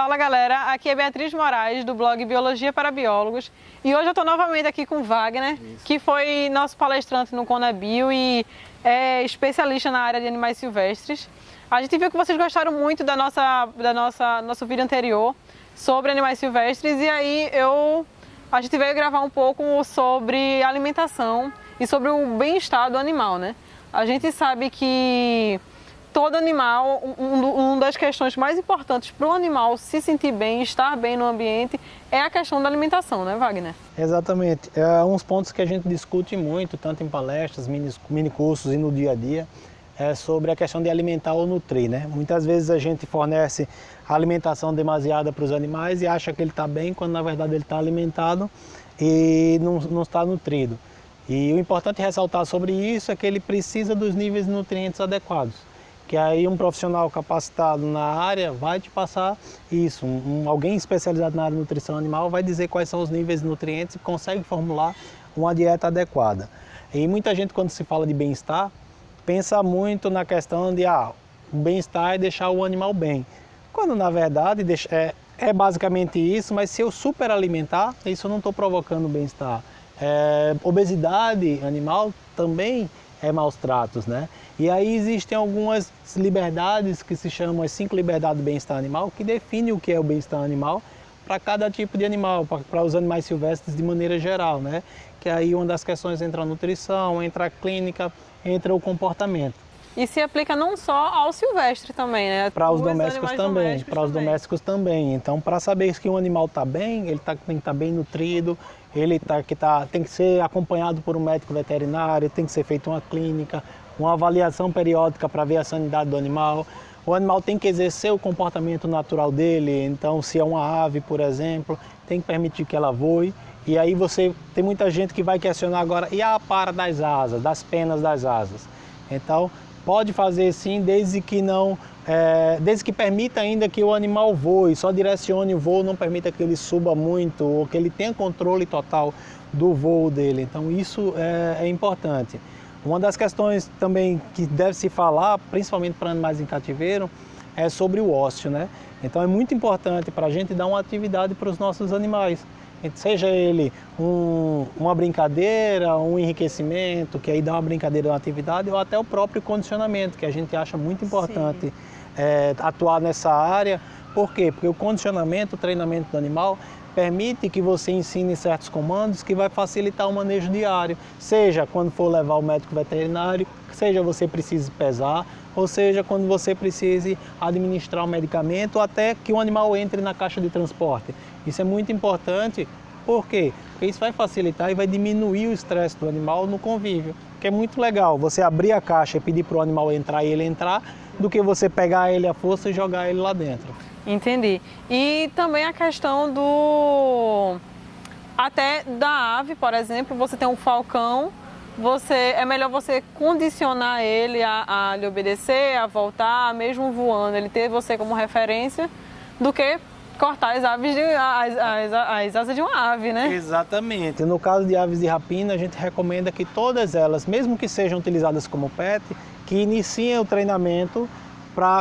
Fala galera, aqui é Beatriz Moraes do blog Biologia para Biólogos e hoje eu estou novamente aqui com o Wagner, que foi nosso palestrante no Conabio e é especialista na área de animais silvestres. A gente viu que vocês gostaram muito da nosso vídeo anterior sobre animais silvestres e aí a gente veio gravar um pouco sobre alimentação e sobre o bem-estar do animal, né? A gente sabe que todo animal, uma das questões mais importantes para o animal se sentir bem, estar bem no ambiente, é a questão da alimentação, né, Wagner? Exatamente. É uns pontos que a gente discute muito, tanto em palestras, mini cursos e no dia a dia, é sobre a questão de alimentar ou nutrir, né? Muitas vezes a gente fornece alimentação demasiada para os animais e acha que ele está bem, quando na verdade ele está alimentado e não está nutrido. E o importante ressaltar sobre isso é que ele precisa dos níveis de nutrientes adequados. Que aí um profissional capacitado na área vai te passar isso. Alguém especializado na área de nutrição animal vai dizer quais são os níveis de nutrientes e consegue formular uma dieta adequada. E muita gente, quando se fala de bem-estar, pensa muito na questão de o bem-estar é deixar o animal bem. Quando na verdade é basicamente isso, mas se eu superalimentar, isso eu não estou provocando bem-estar. Obesidade animal também é maus tratos, né? E aí existem algumas liberdades que se chamam as 5 liberdades do bem-estar animal, que definem o que é o bem-estar animal para cada tipo de animal, para os animais silvestres de maneira geral, né? Que aí uma das questões entra a nutrição, entra a clínica, entra o comportamento. E se aplica não só ao silvestre também, né? Para os domésticos também, para os domésticos também. Então, para saber que um animal está bem, ele tem que estar bem nutrido, tem que ser acompanhado por um médico veterinário, tem que ser feita uma clínica, uma avaliação periódica para ver a sanidade do animal. O animal tem que exercer o comportamento natural dele, então se é uma ave, por exemplo, tem que permitir que ela voe. E aí tem muita gente que vai questionar agora, e a para das asas, das penas das asas? Então, pode fazer sim, desde que permita ainda que o animal voe, só direcione o voo, não permita que ele suba muito ou que ele tenha controle total do voo dele. Então isso é importante. Uma das questões também que deve se falar, principalmente para animais em cativeiro, é sobre o ócio, né? Então é muito importante para a gente dar uma atividade para os nossos animais. Seja ele uma brincadeira, um enriquecimento, que aí dá uma brincadeira, uma atividade, ou até o próprio condicionamento, que a gente acha muito importante atuar nessa área. Por quê? Porque o condicionamento, o treinamento do animal, permite que você ensine certos comandos que vai facilitar o manejo diário. Seja quando for levar o médico veterinário, seja você precise pesar, ou seja quando você precise administrar um medicamento, ou até que o animal entre na caixa de transporte. Isso é muito importante, por quê? Porque isso vai facilitar e vai diminuir o estresse do animal no convívio. Que é muito legal você abrir a caixa e pedir para o animal entrar e ele entrar, do que você pegar ele à força e jogar ele lá dentro. Entendi. E também a questão até da ave, por exemplo, você tem um falcão, é melhor você condicionar ele a lhe obedecer, a voltar, mesmo voando, ele ter você como referência, do que cortar as asas de uma ave, né? Exatamente. No caso de aves de rapina, a gente recomenda que todas elas, mesmo que sejam utilizadas como pet, que iniciem o treinamento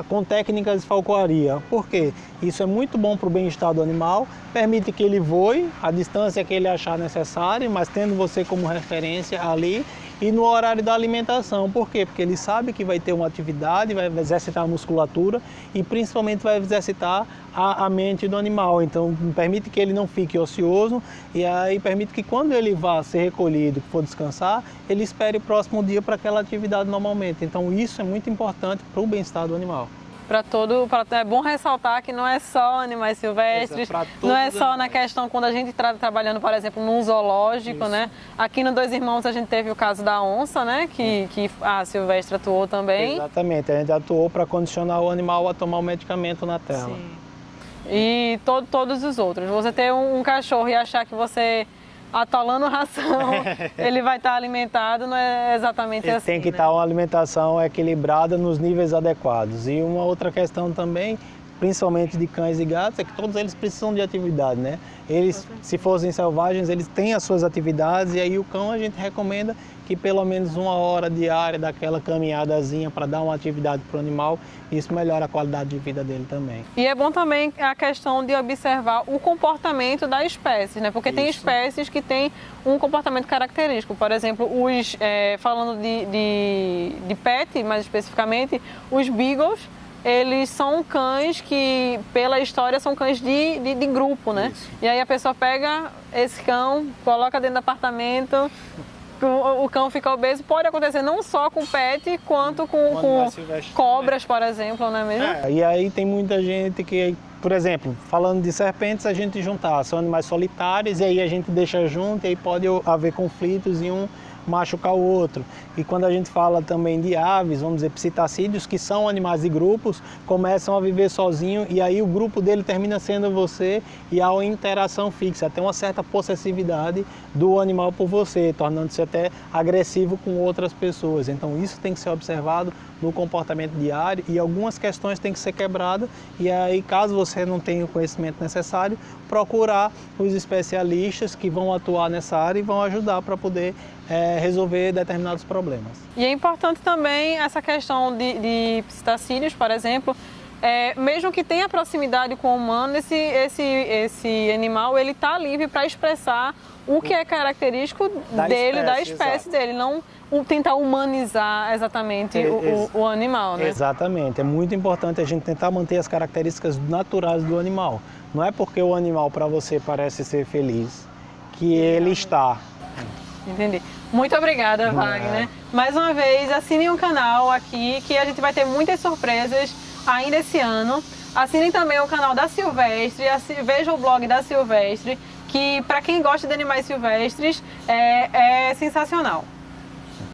com técnicas de falcoaria. Por quê? Isso é muito bom para o bem-estar do animal, permite que ele voe a distância que ele achar necessária, mas tendo você como referência ali e no horário da alimentação. Por quê? Porque ele sabe que vai ter uma atividade, vai exercitar a musculatura e principalmente vai exercitar a mente do animal. Então permite que ele não fique ocioso e aí permite que quando ele vá ser recolhido, que for descansar, ele espere o próximo dia para aquela atividade normalmente. Então isso é muito importante para o bem-estar do animal. É bom ressaltar que não é só animais silvestres, não é só na questão quando a gente está trabalhando, por exemplo, num zoológico, né? Aqui no Dois Irmãos a gente teve o caso da onça, né? Que a Silvestre atuou também. Exatamente, a gente atuou para condicionar o animal a tomar o medicamento na tela. Sim. E todos os outros. Você ter um cachorro e achar que você atolando ração, ele vai estar alimentado, não é exatamente assim. Tem que estar uma alimentação equilibrada nos níveis adequados. E uma outra questão também, principalmente de cães e gatos, é que todos eles precisam de atividade, né? Eles, se fossem selvagens, eles têm as suas atividades e aí o cão a gente recomenda que pelo menos 1 hora diária daquela caminhadazinha para dar uma atividade para o animal, isso melhora a qualidade de vida dele também. E é bom também a questão de observar o comportamento da espécie, né? Porque tem espécies que têm um comportamento característico. Por exemplo, falando de pet, mais especificamente, os beagles, eles são cães que, pela história, são cães de grupo, né? Isso. E aí a pessoa pega esse cão, coloca dentro do apartamento, o cão fica obeso. Pode acontecer não só com pet, quanto com cobras, por exemplo, não é mesmo? E aí tem muita gente que, por exemplo, falando de serpentes, a gente juntar, são animais solitários e aí a gente deixa junto e aí pode haver conflitos e um machucar o outro. E quando a gente fala também de aves, vamos dizer, psitacídeos, que são animais de grupos, começam a viver sozinho e aí o grupo dele termina sendo você e há uma interação fixa, até uma certa possessividade do animal por você, tornando-se até agressivo com outras pessoas. Então isso tem que ser observado no comportamento diário e algumas questões têm que ser quebradas e aí, caso você não tenha o conhecimento necessário, procurar os especialistas que vão atuar nessa área e vão ajudar para poder resolver determinados problemas. E é importante também essa questão de psitacídeos, por exemplo, mesmo que tenha proximidade com o humano, esse animal ele está livre para expressar o que é característico dele, da espécie dele, não tentar humanizar exatamente o animal, né? Exatamente, é muito importante a gente tentar manter as características naturais do animal. Não é porque o animal para você parece ser feliz que ele está. Entendi. Muito obrigada, Wagner. Mais uma vez, assinem o canal aqui, que a gente vai ter muitas surpresas ainda esse ano. Assinem também o canal da Silvestre, vejam o blog da Silvestre, que para quem gosta de animais silvestres é sensacional.